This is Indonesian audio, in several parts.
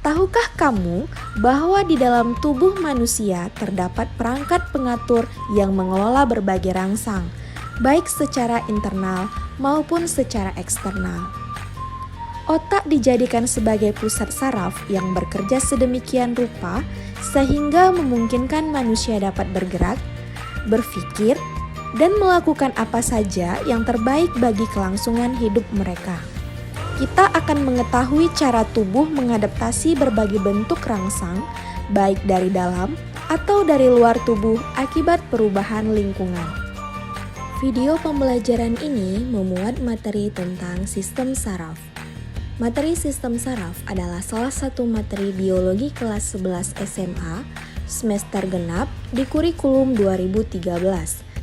Tahukah kamu bahwa di dalam tubuh manusia terdapat perangkat pengatur yang mengelola berbagai rangsang, baik secara internal maupun secara eksternal? Otak dijadikan sebagai pusat saraf yang bekerja sedemikian rupa sehingga memungkinkan manusia dapat bergerak, berpikir, dan melakukan apa saja yang terbaik bagi kelangsungan hidup mereka. Kita akan mengetahui cara tubuh mengadaptasi berbagai bentuk rangsang, baik dari dalam atau dari luar tubuh akibat perubahan lingkungan. Video pembelajaran ini memuat materi tentang sistem saraf. Materi sistem saraf adalah salah satu materi biologi kelas 11 SMA semester genap di kurikulum 2013.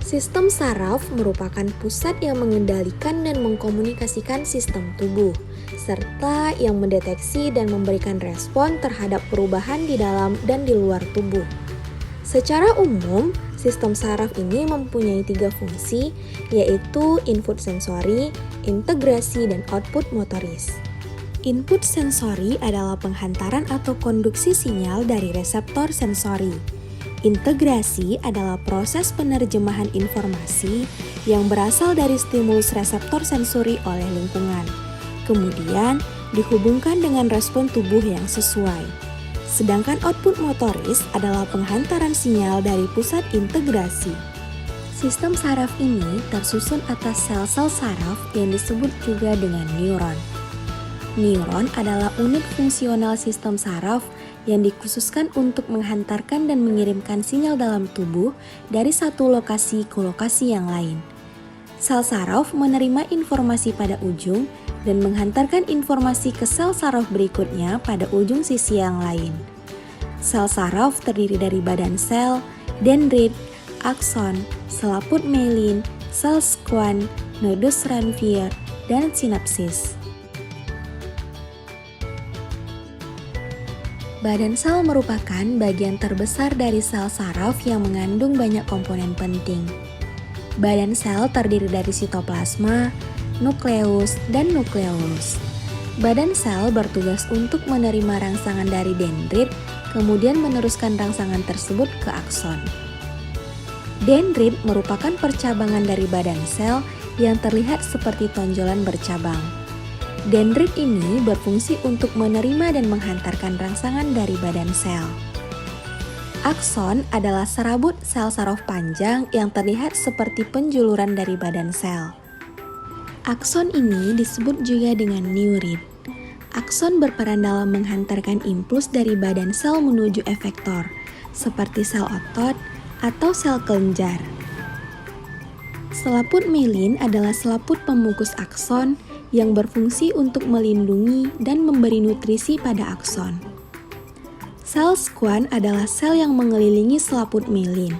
Sistem saraf merupakan pusat yang mengendalikan dan mengkomunikasikan sistem tubuh, serta yang mendeteksi dan memberikan respon terhadap perubahan di dalam dan di luar tubuh. Secara umum, sistem saraf ini mempunyai 3 fungsi, yaitu input sensori, integrasi, dan output motoris. Input sensori adalah penghantaran atau konduksi sinyal dari reseptor sensori. Integrasi adalah proses penerjemahan informasi yang berasal dari stimulus reseptor sensori oleh lingkungan, kemudian dihubungkan dengan respon tubuh yang sesuai. Sedangkan output motoris adalah penghantaran sinyal dari pusat integrasi. Sistem saraf ini tersusun atas sel-sel saraf yang disebut juga dengan neuron. Neuron adalah unit fungsional sistem saraf yang dikhususkan untuk menghantarkan dan mengirimkan sinyal dalam tubuh dari satu lokasi ke lokasi yang lain. Sel saraf menerima informasi pada ujung dan menghantarkan informasi ke sel saraf berikutnya pada ujung sisi yang lain. Sel saraf terdiri dari badan sel, dendrit, akson, selaput myelin, sel schwann, nodus Ranvier, dan sinapsis. Badan sel merupakan bagian terbesar dari sel saraf yang mengandung banyak komponen penting. Badan sel terdiri dari sitoplasma, nukleus, dan nukleolus. Badan sel bertugas untuk menerima rangsangan dari dendrit, kemudian meneruskan rangsangan tersebut ke akson. Dendrit merupakan percabangan dari badan sel yang terlihat seperti tonjolan bercabang. Dendrit ini berfungsi untuk menerima dan menghantarkan rangsangan dari badan sel. Akson adalah serabut sel saraf panjang yang terlihat seperti penjuluran dari badan sel. Akson ini disebut juga dengan neurit. Akson berperan dalam menghantarkan impuls dari badan sel menuju efektor, seperti sel otot atau sel kelenjar. Selaput myelin adalah selaput pemukus akson yang berfungsi untuk melindungi dan memberi nutrisi pada akson. Sel schwann adalah sel yang mengelilingi selaput myelin.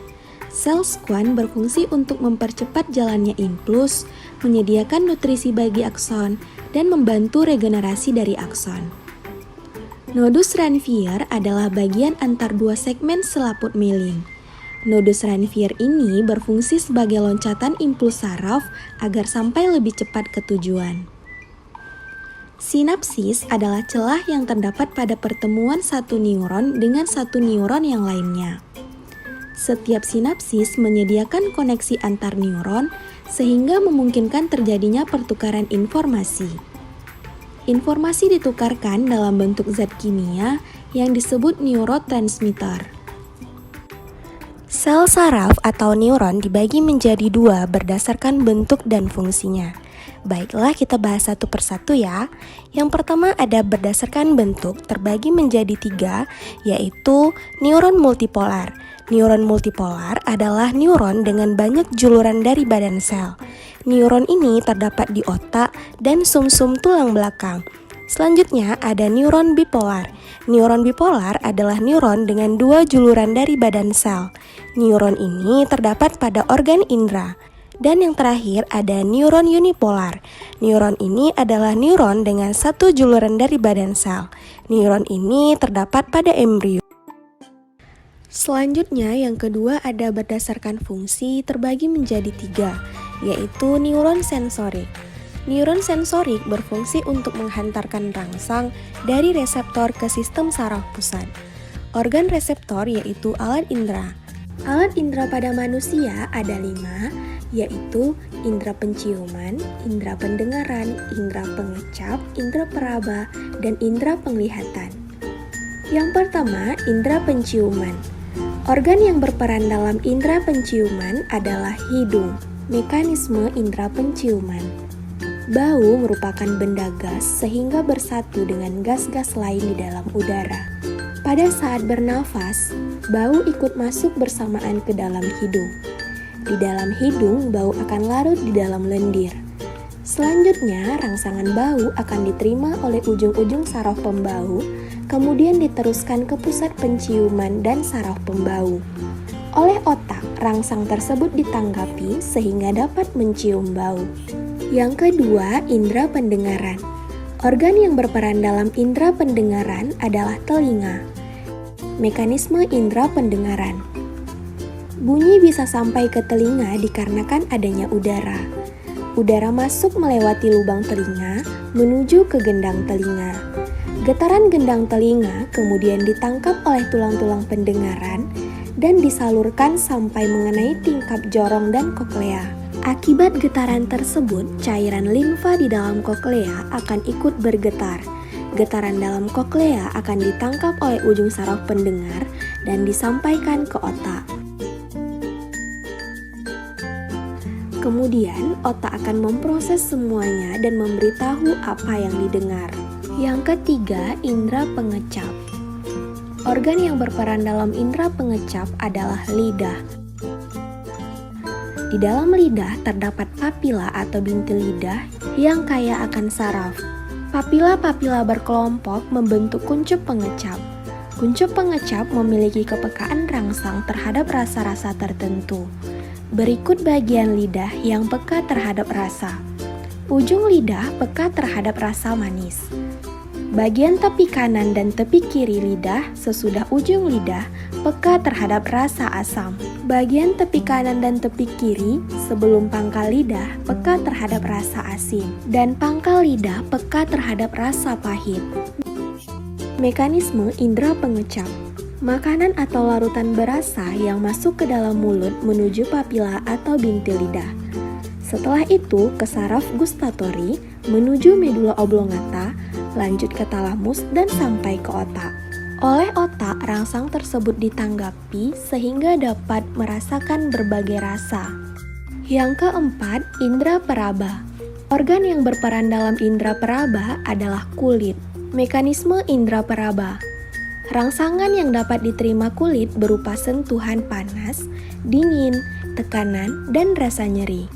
Sel schwann berfungsi untuk mempercepat jalannya impuls, menyediakan nutrisi bagi akson, dan membantu regenerasi dari akson. Nodus Ranvier adalah bagian antar dua segmen selaput myelin. Nodus Ranvier ini berfungsi sebagai loncatan impuls saraf agar sampai lebih cepat ke tujuan. Sinapsis adalah celah yang terdapat pada pertemuan satu neuron dengan satu neuron yang lainnya. Setiap sinapsis menyediakan koneksi antar neuron sehingga memungkinkan terjadinya pertukaran informasi. Informasi ditukarkan dalam bentuk zat kimia yang disebut neurotransmitter. Sel saraf atau neuron dibagi menjadi 2 berdasarkan bentuk dan fungsinya. Baiklah, kita bahas satu persatu ya. Yang pertama ada berdasarkan bentuk, terbagi menjadi 3, yaitu neuron multipolar. Neuron multipolar adalah neuron dengan banyak juluran dari badan sel. Neuron ini terdapat di otak dan sumsum tulang belakang. Selanjutnya ada neuron bipolar. Neuron bipolar adalah neuron dengan dua juluran dari badan sel. Neuron ini terdapat pada organ indera. Dan yang terakhir ada neuron unipolar. Neuron ini adalah neuron dengan satu juluran dari badan sel. Neuron ini terdapat pada embrio. Selanjutnya yang kedua ada berdasarkan fungsi terbagi menjadi 3, yaitu neuron sensorik. Neuron sensorik berfungsi untuk menghantarkan rangsang dari reseptor ke sistem saraf pusat. Organ reseptor yaitu alat indera. Alat indera pada manusia ada 5, yaitu indera penciuman, indera pendengaran, indera pengecap, indera peraba, dan indera penglihatan. Yang pertama, indera penciuman. Organ yang berperan dalam indera penciuman adalah hidung. Mekanisme indera penciuman. Bau merupakan benda gas sehingga bersatu dengan gas-gas lain di dalam udara. Pada saat bernafas, bau ikut masuk bersamaan ke dalam hidung. Di dalam hidung, bau akan larut di dalam lendir. Selanjutnya, rangsangan bau akan diterima oleh ujung-ujung saraf pembau, kemudian diteruskan ke pusat penciuman dan saraf pembau. Oleh otak, rangsang tersebut ditanggapi sehingga dapat mencium bau. Yang kedua, indera pendengaran. Organ yang berperan dalam indera pendengaran adalah telinga. Mekanisme indera pendengaran. Bunyi bisa sampai ke telinga dikarenakan adanya udara. Udara masuk melewati lubang telinga menuju ke gendang telinga. Getaran gendang telinga kemudian ditangkap oleh tulang-tulang pendengaran dan disalurkan sampai mengenai tingkap jorong dan koklea. Akibat getaran tersebut, cairan limfa di dalam koklea akan ikut bergetar. Getaran dalam koklea akan ditangkap oleh ujung saraf pendengar dan disampaikan ke otak. Kemudian, otak akan memproses semuanya dan memberitahu apa yang didengar. Yang ketiga, indera pengecap. Organ yang berperan dalam indera pengecap adalah lidah. Di dalam lidah terdapat papila atau bintil lidah yang kaya akan saraf. Papila-papila berkelompok membentuk kuncup pengecap. Kuncup pengecap memiliki kepekaan rangsang terhadap rasa-rasa tertentu. Berikut bagian lidah yang peka terhadap rasa. Ujung lidah peka terhadap rasa manis. Bagian tepi kanan dan tepi kiri lidah sesudah ujung lidah peka terhadap rasa asam. Bagian tepi kanan dan tepi kiri sebelum pangkal lidah peka terhadap rasa asin. Dan pangkal lidah peka terhadap rasa pahit. Mekanisme indera pengecap. Makanan atau larutan berasa yang masuk ke dalam mulut menuju papila atau bintil lidah. Setelah itu ke saraf gustatori, menuju medula oblongata, lanjut ke talamus dan sampai ke otak. Oleh otak, rangsang tersebut ditanggapi sehingga dapat merasakan berbagai rasa. Yang keempat, indera peraba. Organ yang berperan dalam indera peraba adalah kulit. Mekanisme indera peraba. Rangsangan yang dapat diterima kulit berupa sentuhan panas, dingin, tekanan, dan rasa nyeri.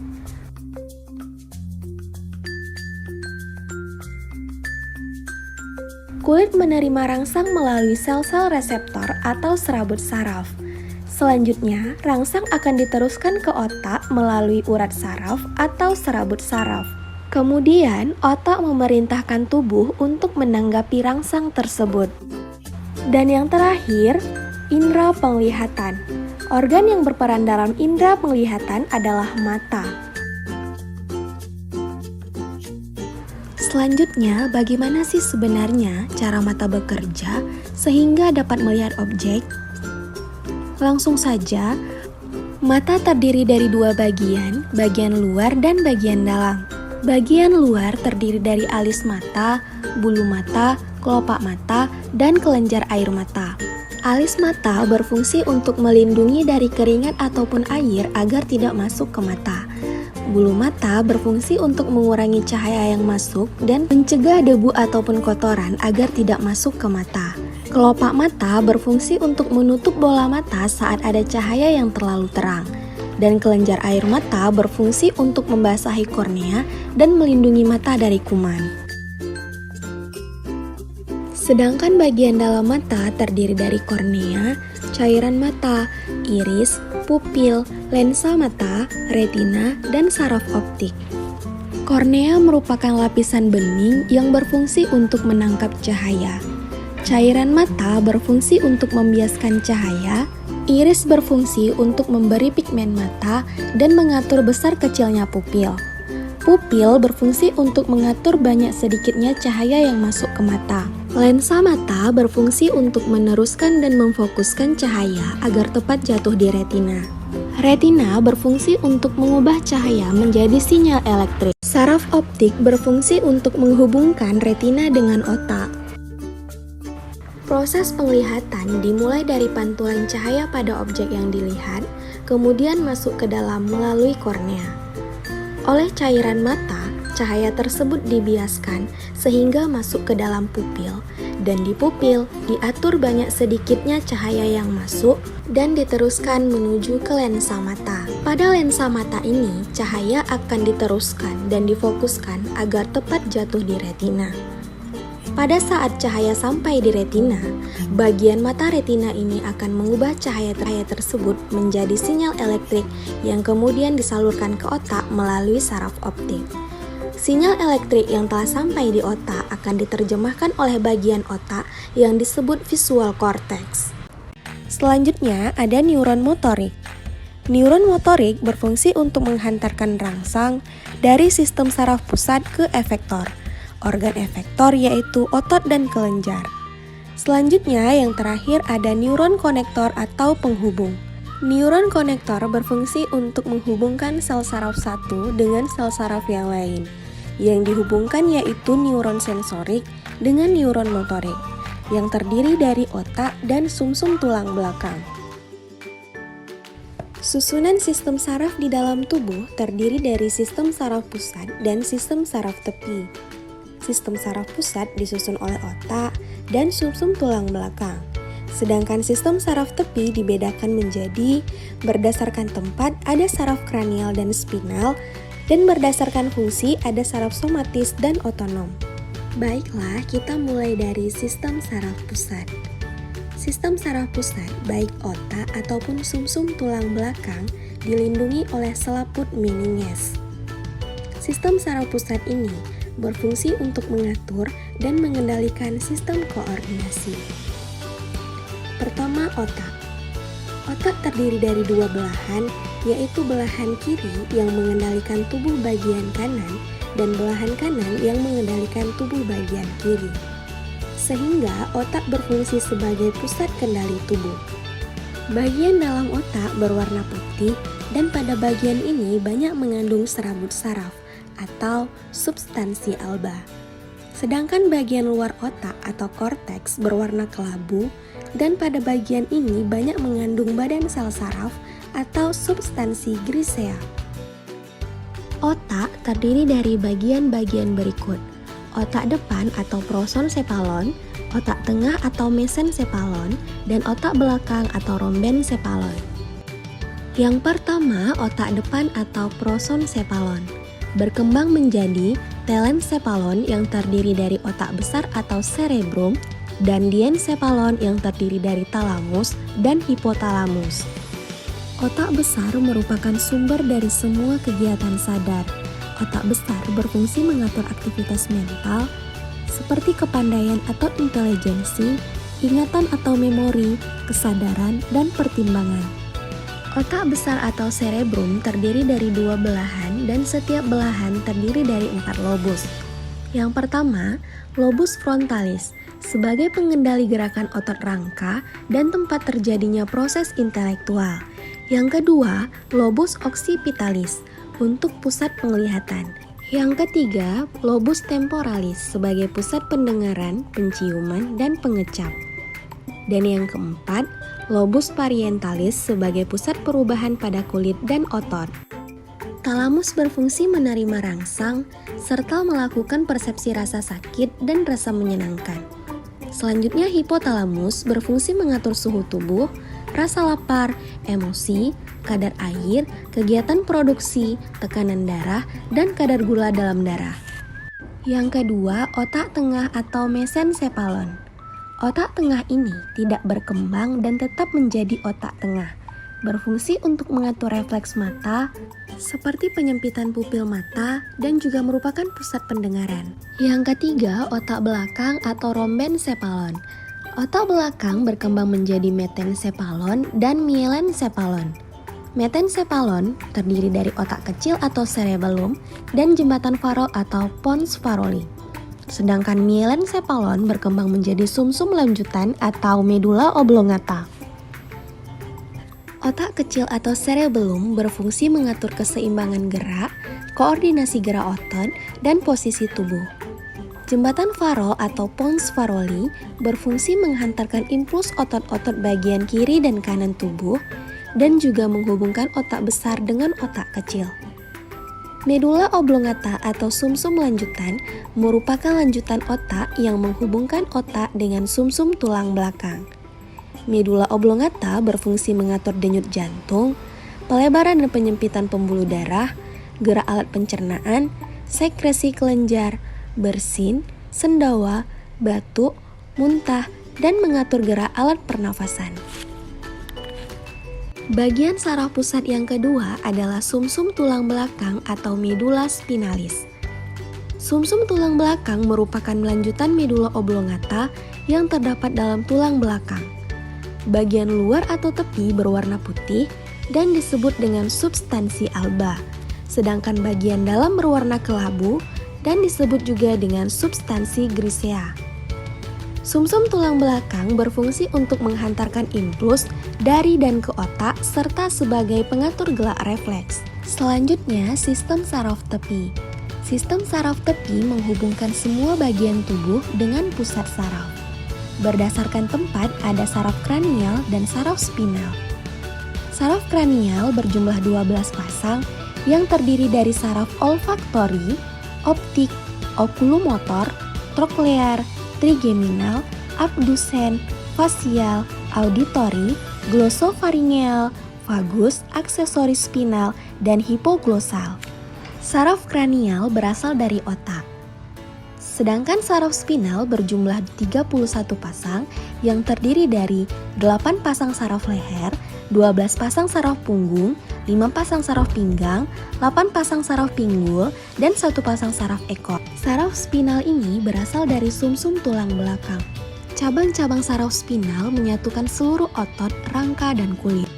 Kulit menerima rangsang melalui sel-sel reseptor atau serabut saraf. Selanjutnya, rangsang akan diteruskan ke otak melalui urat saraf atau serabut saraf. Kemudian, otak memerintahkan tubuh untuk menanggapi rangsang tersebut. Dan yang terakhir, indera penglihatan. Organ yang berperan dalam indera penglihatan adalah mata. Selanjutnya, bagaimana sih sebenarnya cara mata bekerja sehingga dapat melihat objek? Langsung saja, mata terdiri dari dua bagian luar dan bagian dalam. Bagian luar terdiri dari alis mata, bulu mata, kelopak mata, dan kelenjar air mata. Alis mata berfungsi untuk melindungi dari keringat ataupun air agar tidak masuk ke mata. Bulu mata berfungsi untuk mengurangi cahaya yang masuk dan mencegah debu ataupun kotoran agar tidak masuk ke mata. Kelopak mata berfungsi untuk menutup bola mata saat ada cahaya yang terlalu terang. Dan kelenjar air mata berfungsi untuk membasahi kornea dan melindungi mata dari kuman. Sedangkan bagian dalam mata terdiri dari kornea, cairan mata, iris, pupil, lensa mata, retina, dan saraf optik. Kornea merupakan lapisan bening yang berfungsi untuk menangkap cahaya. Cairan mata berfungsi untuk membiaskan cahaya, iris berfungsi untuk memberi pigmen mata dan mengatur besar kecilnya pupil. Pupil berfungsi untuk mengatur banyak sedikitnya cahaya yang masuk ke mata. Lensa mata berfungsi untuk meneruskan dan memfokuskan cahaya agar tepat jatuh di retina. Retina berfungsi untuk mengubah cahaya menjadi sinyal elektrik. Saraf optik berfungsi untuk menghubungkan retina dengan otak. Proses penglihatan dimulai dari pantulan cahaya pada objek yang dilihat, kemudian masuk ke dalam melalui kornea. Oleh cairan mata, cahaya tersebut dibiaskan sehingga masuk ke dalam pupil, dan di pupil diatur banyak sedikitnya cahaya yang masuk dan diteruskan menuju ke lensa mata. Pada lensa mata ini, cahaya akan diteruskan dan difokuskan agar tepat jatuh di retina. Pada saat cahaya sampai di retina, bagian mata retina ini akan mengubah cahaya tersebut menjadi sinyal elektrik yang kemudian disalurkan ke otak melalui saraf optik. Sinyal elektrik yang telah sampai di otak akan diterjemahkan oleh bagian otak yang disebut visual cortex. Selanjutnya ada neuron motorik. Neuron motorik berfungsi untuk menghantarkan rangsang dari sistem saraf pusat ke efektor. Organ efektor yaitu otot dan kelenjar. Selanjutnya yang terakhir ada neuron konektor atau penghubung. Neuron konektor berfungsi untuk menghubungkan sel saraf satu dengan sel saraf yang lain. Yang dihubungkan yaitu neuron sensorik dengan neuron motorik yang terdiri dari otak dan sumsum tulang belakang. Susunan sistem saraf di dalam tubuh terdiri dari sistem saraf pusat dan sistem saraf tepi. Sistem saraf pusat disusun oleh otak dan sumsum tulang belakang. Sedangkan sistem saraf tepi dibedakan menjadi berdasarkan tempat ada saraf kranial dan spinal, dan berdasarkan fungsi ada saraf somatis dan otonom. Baiklah, kita mulai dari sistem saraf pusat. Sistem saraf pusat, baik otak ataupun sumsum tulang belakang, dilindungi oleh selaput meninges. Sistem saraf pusat ini berfungsi untuk mengatur dan mengendalikan sistem koordinasi. Pertama, otak. Otak terdiri dari dua belahan, yaitu belahan kiri yang mengendalikan tubuh bagian kanan dan belahan kanan yang mengendalikan tubuh bagian kiri. Sehingga otak berfungsi sebagai pusat kendali tubuh. Bagian dalam otak berwarna putih dan pada bagian ini banyak mengandung serabut saraf atau substansi alba. Sedangkan bagian luar otak atau korteks berwarna kelabu dan pada bagian ini banyak mengandung badan sel saraf atau substansi grisea. Otak terdiri dari bagian-bagian berikut: otak depan atau prosonsepalon, otak tengah atau mesensepalon, dan otak belakang atau rombensepalon. Yang pertama, otak depan atau prosonsepalon berkembang menjadi telensepalon yang terdiri dari otak besar atau cerebrum dan diensepalon yang terdiri dari talamus dan hipotalamus. Otak besar merupakan sumber dari semua kegiatan sadar. Otak besar berfungsi mengatur aktivitas mental seperti kepandaian atau intelijensi, ingatan atau memori, kesadaran, dan pertimbangan. Otak besar atau cerebrum terdiri dari dua belahan dan setiap belahan terdiri dari 4 lobus. Yang pertama, lobus frontalis sebagai pengendali gerakan otot rangka dan tempat terjadinya proses intelektual. Yang kedua, lobus occipitalis untuk pusat penglihatan. Yang ketiga, lobus temporalis sebagai pusat pendengaran, penciuman, dan pengecap. Dan yang keempat, lobus parientalis sebagai pusat perubahan pada kulit dan otot. Talamus berfungsi menerima rangsang serta melakukan persepsi rasa sakit dan rasa menyenangkan. Selanjutnya, hipotalamus berfungsi mengatur suhu tubuh, rasa lapar, emosi, kadar air, kegiatan produksi, tekanan darah, dan kadar gula dalam darah. Yang kedua, otak tengah atau mesensepalon Otak tengah ini tidak berkembang dan tetap menjadi otak tengah, berfungsi untuk mengatur refleks mata, seperti penyempitan pupil mata dan juga merupakan pusat pendengaran. Yang ketiga, otak belakang atau rhombencephalon. Otak belakang berkembang menjadi metencephalon dan mielencephalon. Metencephalon terdiri dari otak kecil atau cerebellum dan jembatan Faro atau pons faroli. Sedangkan mielencephalon berkembang menjadi sumsum lanjutan atau medula oblongata. Otak kecil atau cerebellum berfungsi mengatur keseimbangan gerak, koordinasi gerak otot, dan posisi tubuh. Jembatan Faro atau pons faroli berfungsi menghantarkan impuls otot-otot bagian kiri dan kanan tubuh dan juga menghubungkan otak besar dengan otak kecil. Medula oblongata atau sumsum lanjutan merupakan lanjutan otak yang menghubungkan otak dengan sumsum tulang belakang. Medula oblongata berfungsi mengatur denyut jantung, pelebaran dan penyempitan pembuluh darah, gerak alat pencernaan, sekresi kelenjar, bersin, sendawa, batuk, muntah, dan mengatur gerak alat pernafasan. Bagian saraf pusat yang kedua adalah sumsum tulang belakang atau medula spinalis. Sumsum tulang belakang merupakan lanjutan medula oblongata yang terdapat dalam tulang belakang. Bagian luar atau tepi berwarna putih dan disebut dengan substansi alba, sedangkan bagian dalam berwarna kelabu dan disebut juga dengan substansi grisea. Sumsum tulang belakang berfungsi untuk menghantarkan impuls dari dan ke otak serta sebagai pengatur gerak refleks. Selanjutnya, sistem saraf tepi. Sistem saraf tepi menghubungkan semua bagian tubuh dengan pusat saraf. Berdasarkan tempat ada saraf kranial dan saraf spinal. Saraf kranial berjumlah 12 pasang yang terdiri dari saraf olfaktori, optik, okulomotor, troklear, trigeminal, abdusen, fasial, auditori, glosopharyngeal, vagus, aksesoris spinal, dan hipoglosal. Saraf kranial berasal dari otak. Sedangkan saraf spinal berjumlah 31 pasang yang terdiri dari 8 pasang saraf leher, 12 pasang saraf punggung, 5 pasang saraf pinggang, 8 pasang saraf pinggul, dan 1 pasang saraf ekor. Saraf spinal ini berasal dari sumsum tulang belakang. Cabang-cabang saraf spinal menyatukan seluruh otot, rangka, dan kulit.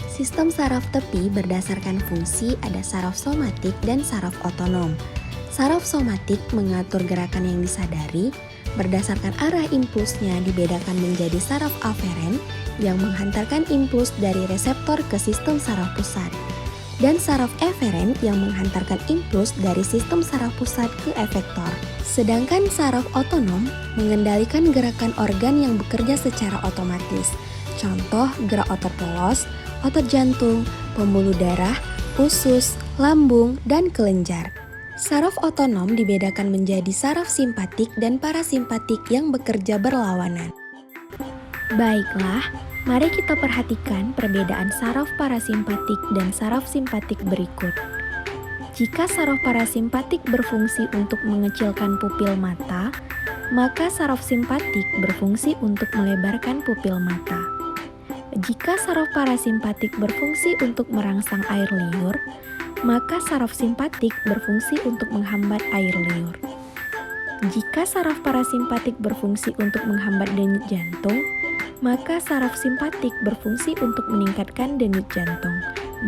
Sistem saraf tepi berdasarkan fungsi ada saraf somatik dan saraf otonom. Saraf somatik mengatur gerakan yang disadari, berdasarkan arah impulsnya dibedakan menjadi saraf aferen yang menghantarkan impuls dari reseptor ke sistem saraf pusat, dan saraf eferen yang menghantarkan impuls dari sistem saraf pusat ke efektor. Sedangkan saraf otonom mengendalikan gerakan organ yang bekerja secara otomatis. Contoh gerak otot polos, otot jantung, pembuluh darah, usus, lambung, dan kelenjar. Saraf otonom dibedakan menjadi saraf simpatik dan parasimpatik yang bekerja berlawanan. Baiklah, mari kita perhatikan perbedaan saraf parasimpatik dan saraf simpatik berikut. Jika saraf parasimpatik berfungsi untuk mengecilkan pupil mata, maka saraf simpatik berfungsi untuk melebarkan pupil mata. Jika saraf parasimpatik berfungsi untuk merangsang air liur, maka saraf simpatik berfungsi untuk menghambat air liur. Jika saraf parasimpatik berfungsi untuk menghambat denyut jantung, maka saraf simpatik berfungsi untuk meningkatkan denyut jantung.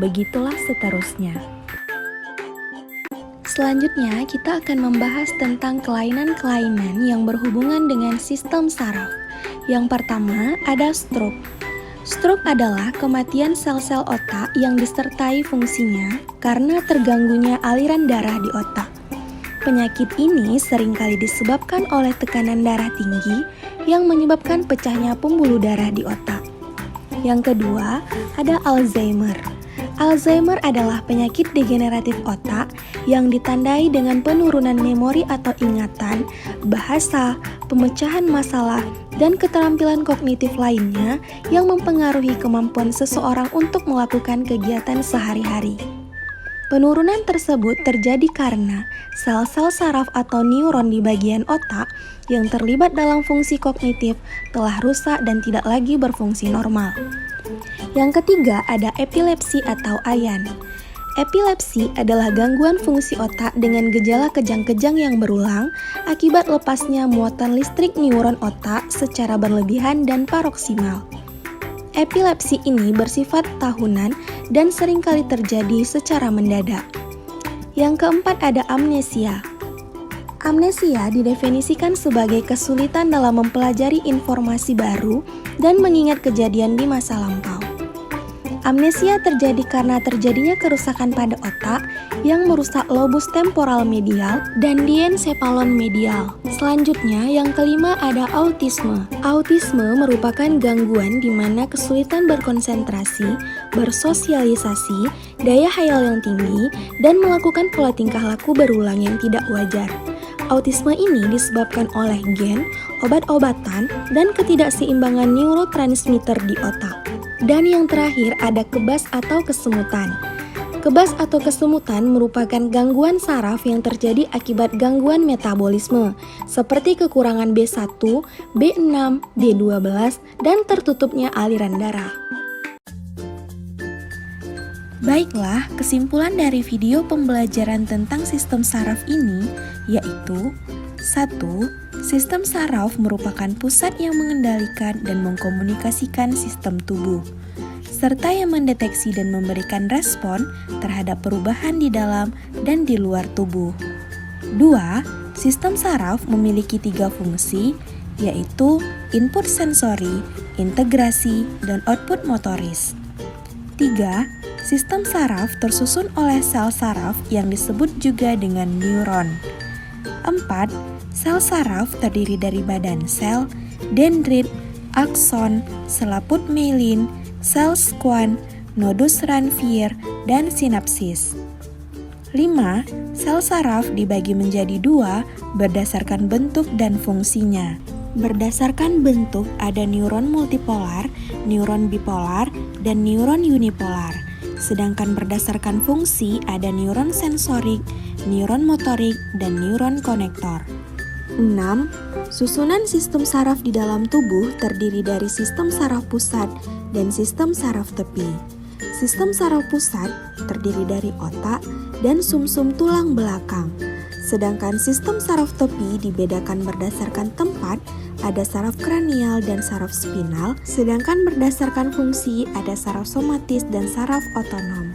Begitulah seterusnya. Selanjutnya, kita akan membahas tentang kelainan-kelainan yang berhubungan dengan sistem saraf. Yang pertama, ada stroke. Stroke adalah kematian sel-sel otak yang disertai fungsinya karena terganggunya aliran darah di otak. Penyakit ini seringkali disebabkan oleh tekanan darah tinggi yang menyebabkan pecahnya pembuluh darah di otak. Yang kedua, ada Alzheimer. Alzheimer adalah penyakit degeneratif otak yang ditandai dengan penurunan memori atau ingatan, bahasa, pemecahan masalah, dan keterampilan kognitif lainnya yang mempengaruhi kemampuan seseorang untuk melakukan kegiatan sehari-hari. Penurunan tersebut terjadi karena sel-sel saraf atau neuron di bagian otak yang terlibat dalam fungsi kognitif telah rusak dan tidak lagi berfungsi normal. Yang ketiga ada epilepsi atau ayan. Epilepsi adalah gangguan fungsi otak dengan gejala kejang-kejang yang berulang akibat lepasnya muatan listrik neuron otak secara berlebihan dan paroksimal. Epilepsi ini bersifat tahunan dan seringkali terjadi secara mendadak. Yang keempat ada amnesia. Amnesia didefinisikan sebagai kesulitan dalam mempelajari informasi baru dan mengingat kejadian di masa lampau. Amnesia terjadi karena terjadinya kerusakan pada otak yang merusak lobus temporal medial dan diencephalon medial. Selanjutnya, yang kelima ada autisme. Autisme merupakan gangguan di mana kesulitan berkonsentrasi, bersosialisasi, daya hayal yang tinggi, dan melakukan pola tingkah laku berulang yang tidak wajar. Autisme ini disebabkan oleh gen, obat-obatan, dan ketidakseimbangan neurotransmitter di otak. Dan yang terakhir ada kebas atau kesemutan. Kebas atau kesemutan merupakan gangguan saraf yang terjadi akibat gangguan metabolisme, seperti kekurangan B1, B6, B12, dan tertutupnya aliran darah. Baiklah, kesimpulan dari video pembelajaran tentang sistem saraf ini yaitu 1. Sistem saraf merupakan pusat yang mengendalikan dan mengkomunikasikan sistem tubuh, serta yang mendeteksi dan memberikan respon terhadap perubahan di dalam dan di luar tubuh. 2. Sistem saraf memiliki 3 fungsi, yaitu input sensori, integrasi, dan output motoris. 3. Sistem saraf tersusun oleh sel saraf yang disebut juga dengan neuron. 4. Sel saraf terdiri dari badan sel, dendrit, akson, selaput myelin, sel Schwann, nodus Ranvier, dan sinapsis. 5. Sel saraf dibagi menjadi 2 berdasarkan bentuk dan fungsinya. Berdasarkan bentuk ada neuron multipolar, neuron bipolar, dan neuron unipolar. Sedangkan berdasarkan fungsi ada neuron sensorik, neuron motorik, dan neuron konektor. 6. Susunan sistem saraf di dalam tubuh terdiri dari sistem saraf pusat dan sistem saraf tepi. Sistem saraf pusat terdiri dari otak dan sumsum tulang belakang. Sedangkan sistem saraf tepi dibedakan berdasarkan tempat, ada saraf kranial dan saraf spinal, sedangkan berdasarkan fungsi ada saraf somatis dan saraf otonom.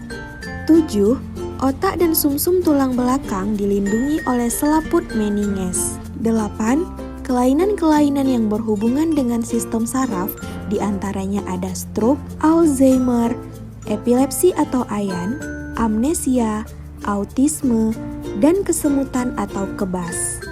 7. Otak dan sumsum tulang belakang dilindungi oleh selaput meninges. 8. Kelainan-kelainan yang berhubungan dengan sistem saraf diantaranya ada stroke, Alzheimer, epilepsi atau ayan, amnesia, autisme, dan kesemutan atau kebas.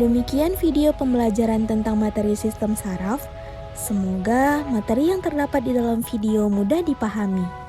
Demikian video pembelajaran tentang materi sistem saraf. Semoga materi yang terdapat di dalam video mudah dipahami.